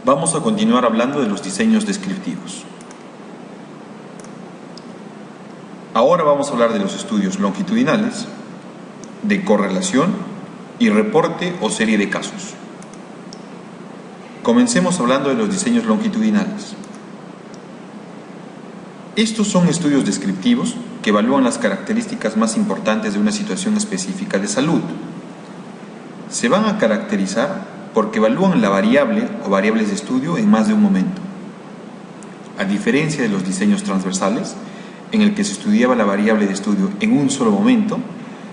Vamos a continuar hablando de los diseños descriptivos. Ahora vamos a hablar de los estudios longitudinales, de correlación y reporte o serie de casos. Comencemos hablando de los diseños longitudinales. Estos son estudios descriptivos que evalúan las características más importantes de una situación específica de salud. Se van a caracterizar porque evalúan la variable o variables de estudio en más de un momento. A diferencia de los diseños transversales, en el que se estudiaba la variable de estudio en un solo momento,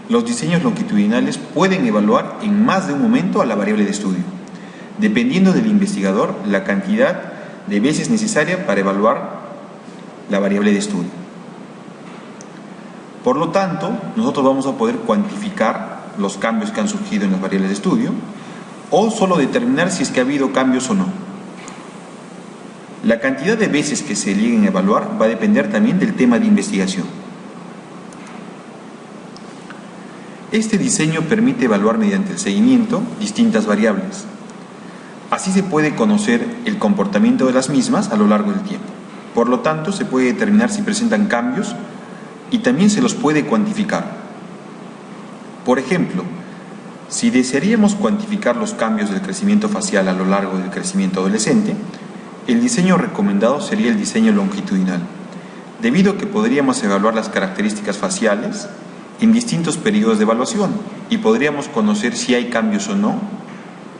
los diseños longitudinales pueden evaluar en más de un momento a la variable de estudio, dependiendo del investigador la cantidad de veces necesaria para evaluar la variable de estudio. Por lo tanto, nosotros vamos a poder cuantificar los cambios que han surgido en las variables de estudio o solo determinar si es que ha habido cambios o no. La cantidad de veces que se lleguen a evaluar va a depender también del tema de investigación. Este diseño permite evaluar mediante el seguimiento distintas variables. Así se puede conocer el comportamiento de las mismas a lo largo del tiempo. Por lo tanto, se puede determinar si presentan cambios y también se los puede cuantificar. Por ejemplo, si desearíamos cuantificar los cambios del crecimiento facial a lo largo del crecimiento adolescente, el diseño recomendado sería el diseño longitudinal, debido a que podríamos evaluar las características faciales en distintos periodos de evaluación y podríamos conocer si hay cambios o no,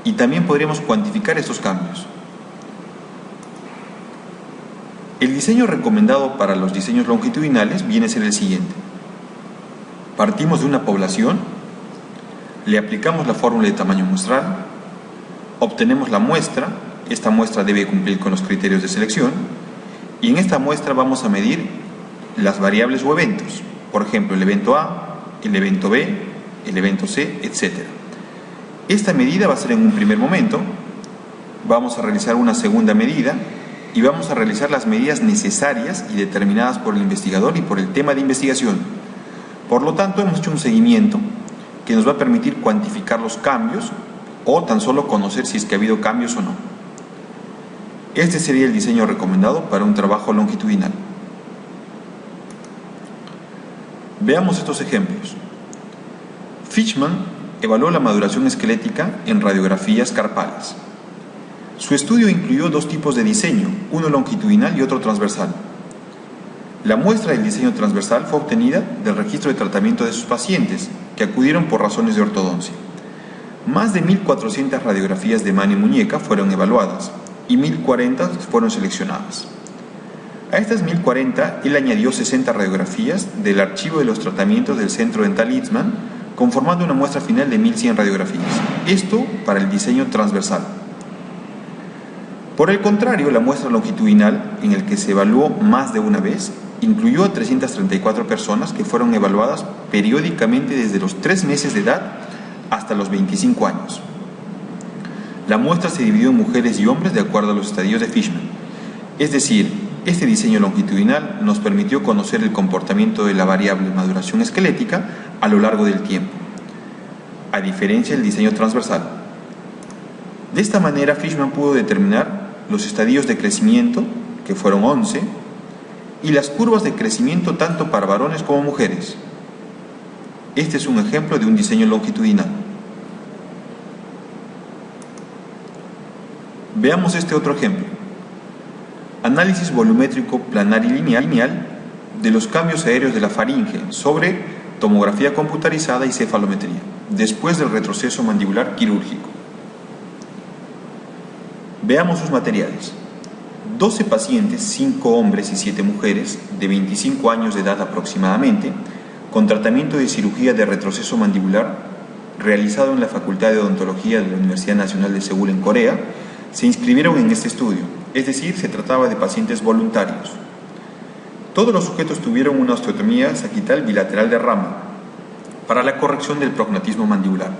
y también podríamos cuantificar estos cambios. El diseño recomendado para los diseños longitudinales viene a ser el siguiente. Partimos de una población, le aplicamos la fórmula de tamaño muestral, obtenemos la muestra, esta muestra debe cumplir con los criterios de selección, y en esta muestra vamos a medir las variables o eventos, por ejemplo, el evento A, el evento B, el evento C, etc. Esta medida va a ser en un primer momento, vamos a realizar una segunda medida, y vamos a realizar las medidas necesarias y determinadas por el investigador y por el tema de investigación. Por lo tanto, hemos hecho un seguimiento que nos va a permitir cuantificar los cambios o tan solo conocer si es que ha habido cambios o no. Este sería el diseño recomendado para un trabajo longitudinal. Veamos estos ejemplos. Fishman evaluó la maduración esquelética en radiografías carpales. Su estudio incluyó dos tipos de diseño, uno longitudinal y otro transversal. La muestra del diseño transversal fue obtenida del registro de tratamiento de sus pacientes, que acudieron por razones de ortodoncia. Más de 1.400 radiografías de mano y muñeca fueron evaluadas y 1.040 fueron seleccionadas. A estas 1.040, él añadió 60 radiografías del archivo de los tratamientos del Centro Dental Eastman, conformando una muestra final de 1.100 radiografías. Esto para el diseño transversal. Por el contrario, la muestra longitudinal, en el que se evaluó más de una vez, incluyó a 334 personas que fueron evaluadas periódicamente desde los 3 meses de edad hasta los 25 años. La muestra se dividió en mujeres y hombres de acuerdo a los estadios de Fishman. Es decir, este diseño longitudinal nos permitió conocer el comportamiento de la variable maduración esquelética a lo largo del tiempo, a diferencia del diseño transversal. De esta manera, Fishman pudo determinar los estadios de crecimiento, que fueron 11, y las curvas de crecimiento tanto para varones como mujeres. Este es un ejemplo de un diseño longitudinal. Veamos este otro ejemplo. Análisis volumétrico planar y lineal de los cambios aéreos de la faringe sobre tomografía computarizada y cefalometría, después del retroceso mandibular quirúrgico. Veamos sus materiales. 12 pacientes, 5 hombres y 7 mujeres, de 25 años de edad aproximadamente, con tratamiento de cirugía de retroceso mandibular realizado en la Facultad de Odontología de la Universidad Nacional de Seúl en Corea, se inscribieron en este estudio, es decir, se trataba de pacientes voluntarios. Todos los sujetos tuvieron una osteotomía sagital bilateral de rama para la corrección del prognatismo mandibular,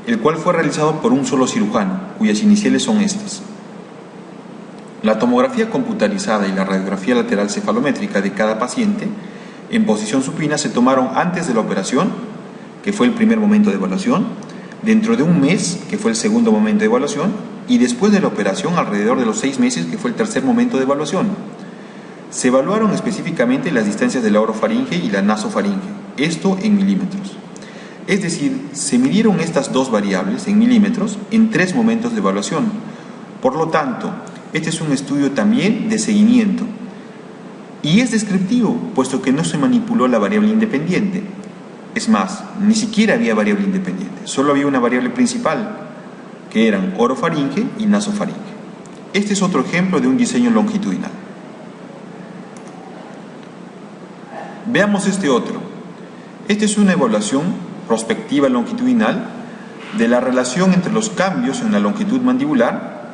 el cual fue realizado por un solo cirujano, cuyas iniciales son estas. La tomografía computarizada y la radiografía lateral cefalométrica de cada paciente en posición supina se tomaron antes de la operación, que fue el primer momento de evaluación, dentro de un mes, que fue el segundo momento de evaluación, y después de la operación alrededor de los 6 meses, que fue el tercer momento de evaluación. Se evaluaron específicamente las distancias de la orofaringe y la nasofaringe, esto en milímetros. Es decir, se midieron estas dos variables en milímetros en 3 momentos de evaluación. Por lo tanto, este es un estudio también de seguimiento. Y es descriptivo, puesto que no se manipuló la variable independiente. Es más, ni siquiera había variable independiente, solo había una variable principal, que eran orofaringe y nasofaringe. Este es otro ejemplo de un diseño longitudinal. Veamos este otro. Esta es una evaluación prospectiva longitudinal de la relación entre los cambios en la longitud mandibular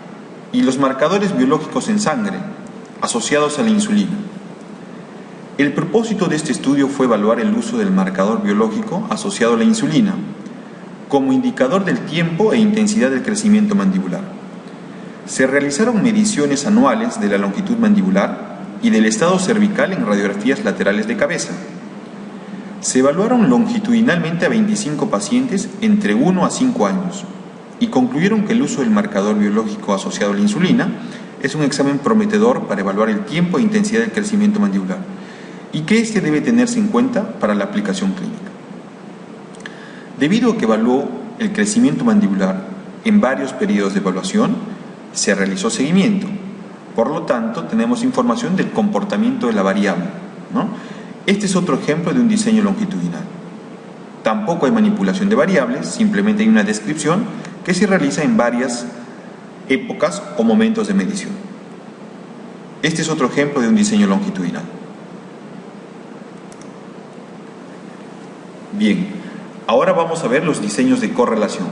y los marcadores biológicos en sangre asociados a la insulina. El propósito de este estudio fue evaluar el uso del marcador biológico asociado a la insulina como indicador del tiempo e intensidad del crecimiento mandibular. Se realizaron mediciones anuales de la longitud mandibular y del estado cervical en radiografías laterales de cabeza. Se evaluaron longitudinalmente a 25 pacientes entre 1 a 5 años y concluyeron que el uso del marcador biológico asociado a la insulina es un examen prometedor para evaluar el tiempo e intensidad del crecimiento mandibular y que este debe tenerse en cuenta para la aplicación clínica. Debido a que evaluó el crecimiento mandibular en varios periodos de evaluación, se realizó seguimiento. Por lo tanto, tenemos información del comportamiento de la variable, ¿no? Este es otro ejemplo de un diseño longitudinal. Tampoco hay manipulación de variables, simplemente hay una descripción que se realiza en varias épocas o momentos de medición. Este es otro ejemplo de un diseño longitudinal. Bien, ahora vamos a ver los diseños de correlación.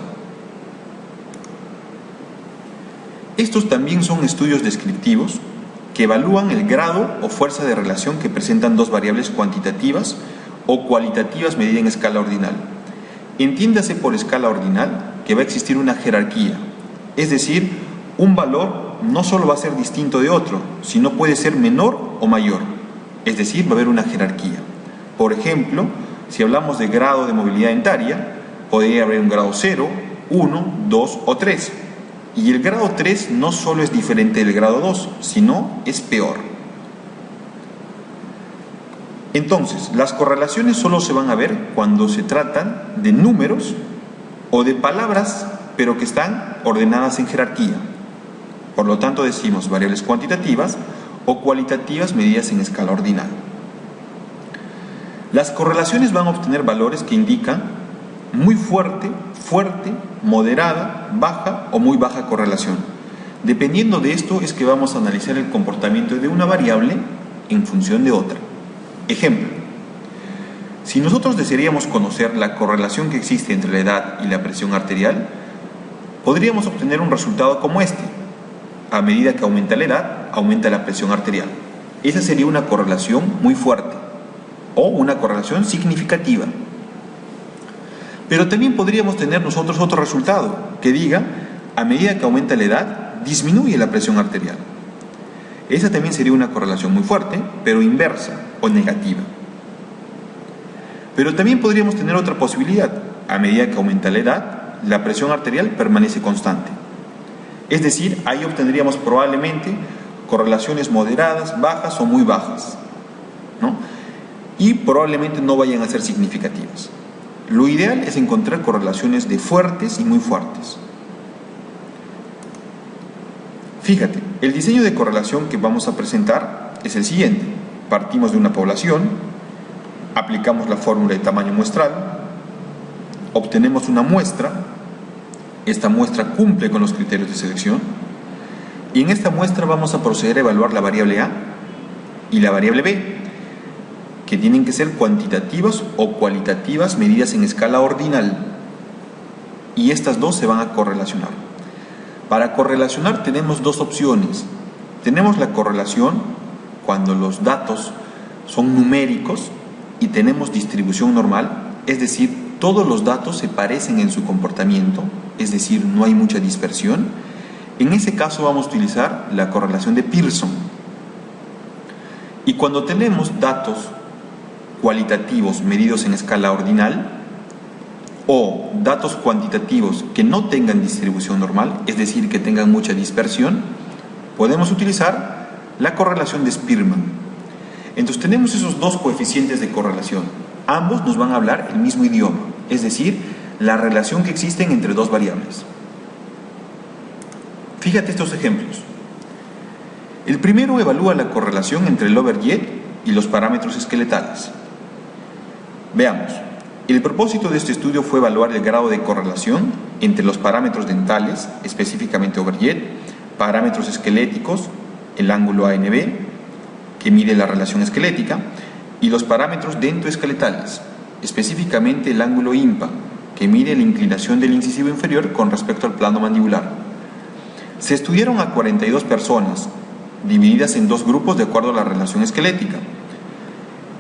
Estos también son estudios descriptivos que evalúan el grado o fuerza de relación que presentan dos variables cuantitativas o cualitativas medidas en escala ordinal. Entiéndase por escala ordinal que va a existir una jerarquía, es decir, un valor no solo va a ser distinto de otro, sino puede ser menor o mayor, es decir, va a haber una jerarquía. Por ejemplo, si hablamos de grado de movilidad dentaria, podría haber un grado 0, 1, 2 o 3. Y el grado 3 no solo es diferente del grado 2, sino es peor. Entonces, las correlaciones solo se van a ver cuando se tratan de números o de palabras, pero que están ordenadas en jerarquía. Por lo tanto, decimos variables cuantitativas o cualitativas medidas en escala ordinal. Las correlaciones van a obtener valores que indican muy fuerte, fuerte, moderada, baja o muy baja correlación. Dependiendo de esto es que vamos a analizar el comportamiento de una variable en función de otra. Ejemplo, si nosotros desearíamos conocer la correlación que existe entre la edad y la presión arterial, podríamos obtener un resultado como este. A medida que aumenta la edad, aumenta la presión arterial. Esa sería una correlación muy fuerte o una correlación significativa. Pero también podríamos tener nosotros otro resultado que diga, a medida que aumenta la edad, disminuye la presión arterial. Esa también sería una correlación muy fuerte, pero inversa o negativa. Pero también podríamos tener otra posibilidad. A medida que aumenta la edad, la presión arterial permanece constante. Es decir, ahí obtendríamos probablemente correlaciones moderadas, bajas o muy bajas, ¿no? Y probablemente no vayan a ser significativas. Lo ideal es encontrar correlaciones de fuertes y muy fuertes. Fíjate, el diseño de correlación que vamos a presentar es el siguiente. Partimos de una población, aplicamos la fórmula de tamaño muestral, obtenemos una muestra, esta muestra cumple con los criterios de selección, y en esta muestra vamos a proceder a evaluar la variable A y la variable B, que tienen que ser cuantitativas o cualitativas medidas en escala ordinal, y estas dos se van a correlacionar. Para correlacionar tenemos dos opciones. Tenemos la correlación cuando los datos son numéricos y tenemos distribución normal, es decir, todos los datos se parecen en su comportamiento, es decir, no hay mucha dispersión. En ese caso vamos a utilizar la correlación de Pearson. Y cuando tenemos datos cualitativos medidos en escala ordinal, o datos cuantitativos que no tengan distribución normal, es decir, que tengan mucha dispersión, podemos utilizar la correlación de Spearman. Entonces tenemos esos dos coeficientes de correlación. Ambos nos van a hablar el mismo idioma, es decir, la relación que existe entre dos variables. Fíjate estos ejemplos. El primero evalúa la correlación entre el overjet y los parámetros esqueletales. Veamos. El propósito de este estudio fue evaluar el grado de correlación entre los parámetros dentales, específicamente overjet, parámetros esqueléticos, el ángulo ANB, que mide la relación esquelética, y los parámetros dentoesqueletales, específicamente el ángulo IMPA, que mide la inclinación del incisivo inferior con respecto al plano mandibular. Se estudiaron a 42 personas, divididas en dos grupos de acuerdo a la relación esquelética.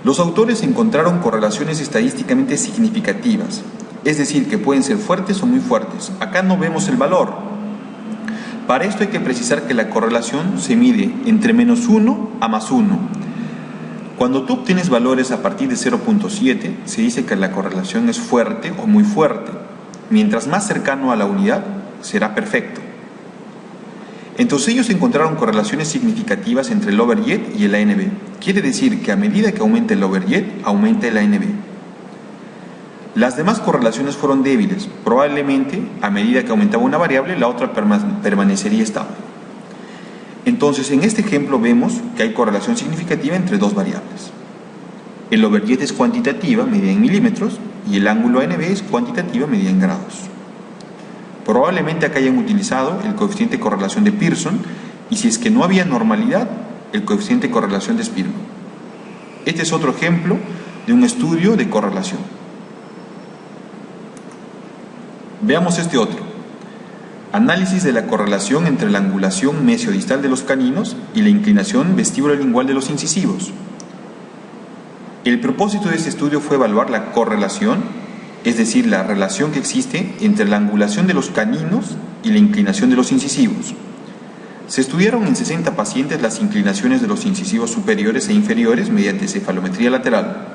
Los autores encontraron correlaciones estadísticamente significativas, es decir, que pueden ser fuertes o muy fuertes. Acá no vemos el valor. Para esto hay que precisar que la correlación se mide entre -1 a +1. Cuando tú obtienes valores a partir de 0.7, se dice que la correlación es fuerte o muy fuerte. Mientras más cercano a la unidad, será perfecto. Entonces ellos encontraron correlaciones significativas entre el overjet y el ANB. Quiere decir que a medida que aumenta el overjet, aumenta el ANB. Las demás correlaciones fueron débiles. Probablemente, a medida que aumentaba una variable, la otra permanecería estable. Entonces, en este ejemplo vemos que hay correlación significativa entre dos variables. El overjet es cuantitativa, medida en milímetros, y el ángulo ANB es cuantitativa, medida en grados. Probablemente acá hayan utilizado el coeficiente de correlación de Pearson, y si es que no había normalidad, el coeficiente de correlación de Spearman. Este es otro ejemplo de un estudio de correlación. Veamos este otro. Análisis de la correlación entre la angulación mesiodistal de los caninos y la inclinación vestíbulo-lingual de los incisivos. El propósito de este estudio fue evaluar la correlación, es decir, la relación que existe entre la angulación de los caninos y la inclinación de los incisivos. Se estudiaron en 60 pacientes las inclinaciones de los incisivos superiores e inferiores mediante cefalometría lateral.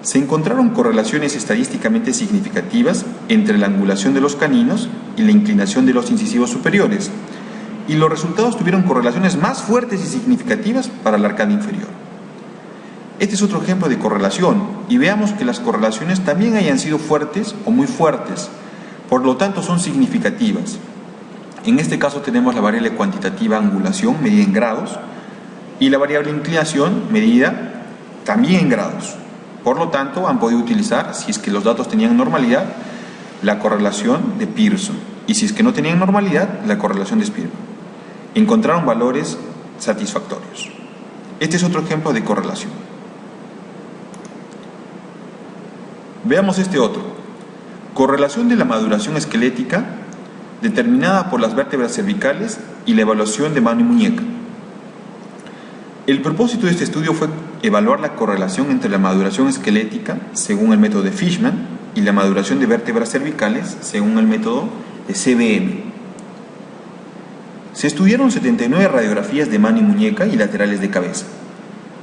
Se encontraron correlaciones estadísticamente significativas entre la angulación de los caninos y la inclinación de los incisivos superiores, y los resultados tuvieron correlaciones más fuertes y significativas para la arcada inferior. Este es otro ejemplo de correlación, y veamos que las correlaciones también hayan sido fuertes o muy fuertes, por lo tanto son significativas. En este caso tenemos la variable cuantitativa angulación medida en grados y la variable inclinación medida también en grados. Por lo tanto, han podido utilizar, si es que los datos tenían normalidad, la correlación de Pearson, y si es que no tenían normalidad, la correlación de Spearman. Encontraron valores satisfactorios. Este es otro ejemplo de correlación. Veamos este otro. Correlación de la maduración esquelética determinada por las vértebras cervicales y la evaluación de mano y muñeca. El propósito de este estudio fue evaluar la correlación entre la maduración esquelética según el método de Fishman y la maduración de vértebras cervicales según el método de CBM. Se estudiaron 79 radiografías de mano y muñeca y laterales de cabeza.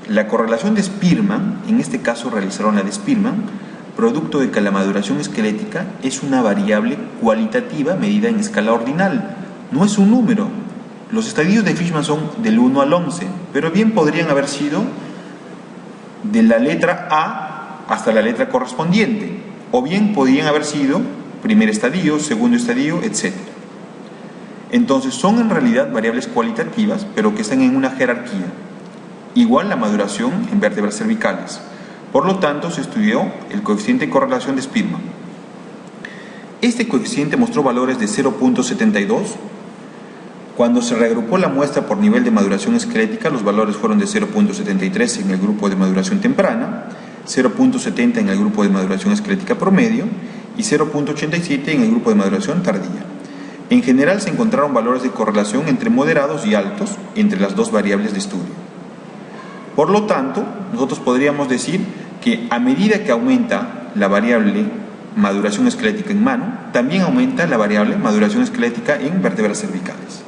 La correlación de Spearman, en este caso realizaron la de Spearman, producto de que la maduración esquelética es una variable cualitativa medida en escala ordinal, no es un número. Los estadios de Fishman son del 1 al 11, pero bien podrían haber sido de la letra A hasta la letra correspondiente, o bien podrían haber sido primer estadio, segundo estadio, etc. Entonces son en realidad variables cualitativas, pero que están en una jerarquía. Igual la maduración en vértebras cervicales. Por lo tanto, se estudió el coeficiente de correlación de Spearman. Este coeficiente mostró valores de 0.72. Cuando se reagrupó la muestra por nivel de maduración esquelética, los valores fueron de 0.73 en el grupo de maduración temprana, 0.70 en el grupo de maduración esquelética promedio y 0.87 en el grupo de maduración tardía. En general se encontraron valores de correlación entre moderados y altos entre las dos variables de estudio. Por lo tanto, nosotros podríamos decir que a medida que aumenta la variable maduración esquelética en mano, también aumenta la variable maduración esquelética en vértebras cervicales.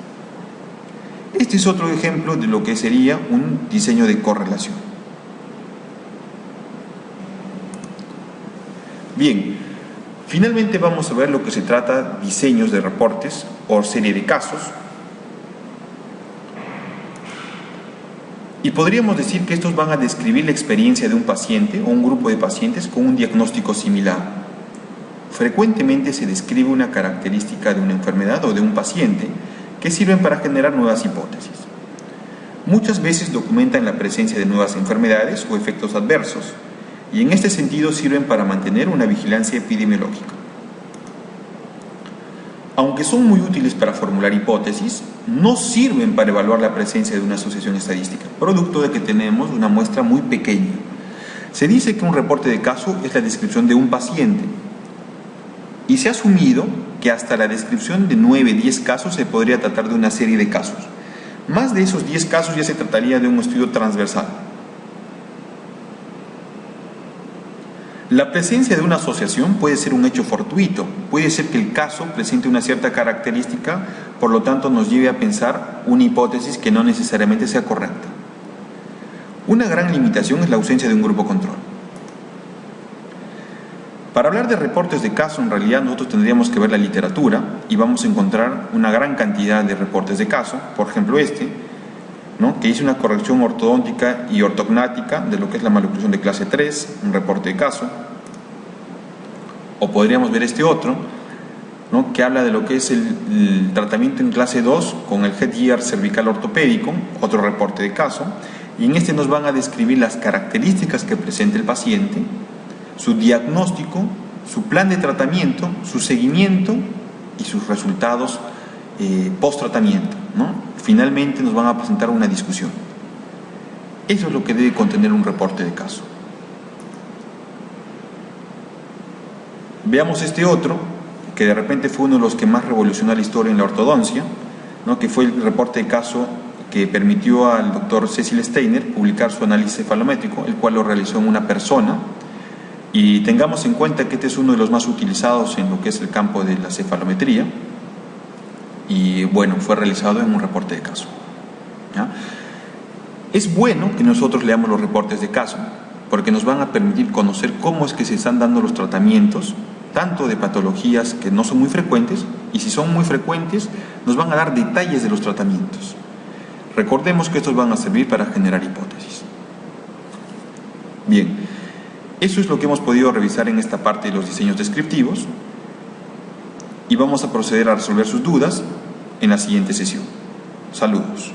Este es otro ejemplo de lo que sería un diseño de correlación. Bien, Finalmente vamos a ver lo que se trata diseños de reportes o serie de casos. Y podríamos decir que estos van a describir la experiencia de un paciente o un grupo de pacientes con un diagnóstico similar. Frecuentemente se describe una característica de una enfermedad o de un paciente que sirven para generar nuevas hipótesis. Muchas veces documentan la presencia de nuevas enfermedades o efectos adversos, y en este sentido sirven para mantener una vigilancia epidemiológica. Aunque son muy útiles para formular hipótesis, no sirven para evaluar la presencia de una asociación estadística, producto de que tenemos una muestra muy pequeña. Se dice que un reporte de caso es la descripción de un paciente, y se ha asumido que hasta la descripción de 9-10 casos se podría tratar de una serie de casos. Más de esos 10 casos ya se trataría de un estudio transversal. La presencia de una asociación puede ser un hecho fortuito, puede ser que el caso presente una cierta característica, por lo tanto nos lleve a pensar una hipótesis que no necesariamente sea correcta. Una gran limitación es la ausencia de un grupo control. Para hablar de reportes de caso, en realidad nosotros tendríamos que ver la literatura y vamos a encontrar una gran cantidad de reportes de caso, por ejemplo que hice una corrección ortodóntica y ortognática de lo que es la maloclusión de clase 3, un reporte de caso. O podríamos ver este otro, que habla de lo que es el tratamiento en clase 2 con el headgear cervical ortopédico, otro reporte de caso, y en este nos van a describir las características que presenta el paciente, su diagnóstico, su plan de tratamiento, su seguimiento y sus resultados post-tratamiento, Finalmente nos van a presentar una discusión. Eso es lo que debe contener un reporte de caso. Veamos este otro, que de repente fue uno de los que más revolucionó la historia en la ortodoncia, que fue el reporte de caso que permitió al doctor Cecil Steiner publicar su análisis cefalométrico, el cual lo realizó en una persona. Y tengamos en cuenta que este es uno de los más utilizados en lo que es el campo de la cefalometría. Y bueno, fue realizado en un reporte de caso. ¿Ya? Es bueno que nosotros leamos los reportes de caso, porque nos van a permitir conocer cómo es que se están dando los tratamientos, tanto de patologías que no son muy frecuentes, y si son muy frecuentes, nos van a dar detalles de los tratamientos. Recordemos que estos van a servir para generar hipótesis. Bien, eso es lo que hemos podido revisar en esta parte de los diseños descriptivos, y vamos a proceder a resolver sus dudas en la siguiente sesión. Saludos.